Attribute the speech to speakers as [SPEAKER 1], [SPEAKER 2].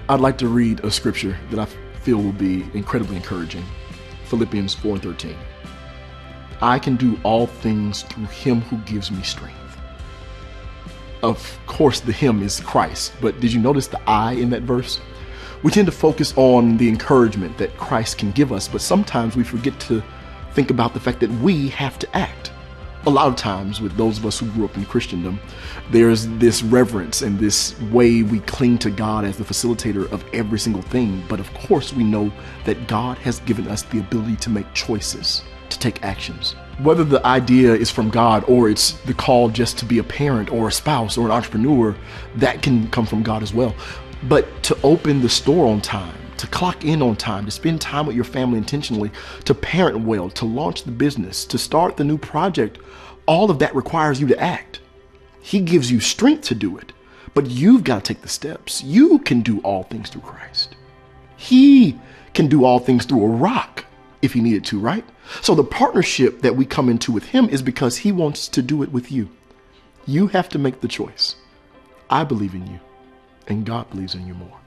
[SPEAKER 1] I'd like to read a scripture that I feel will be incredibly encouraging. Philippians 4:13. I can do all things through him who gives me strength. Of course, the him is Christ, but did you notice the I in that verse? We tend to focus on the encouragement that Christ can give us, but sometimes we forget to think about the fact that we have to act. A lot of times with those of us who grew up in Christendom, there's this reverence and this way we cling to God as the facilitator of every single thing. But of course, we know that God has given us the ability to make choices, to take actions. Whether the idea is from God or it's the call just to be a parent or a spouse or an entrepreneur, that can come from God as well. But to open the store on time, to clock in on time, to spend time with your family intentionally, to parent well, to launch the business, to start the new project, all of that requires you to act. He gives you strength to do it, but you've got to take the steps. You can do all things through Christ. He can do all things through a rock if he needed to, right? So the partnership that we come into with him is because he wants to do it with you. You have to make the choice. I believe in you, and God believes in you more.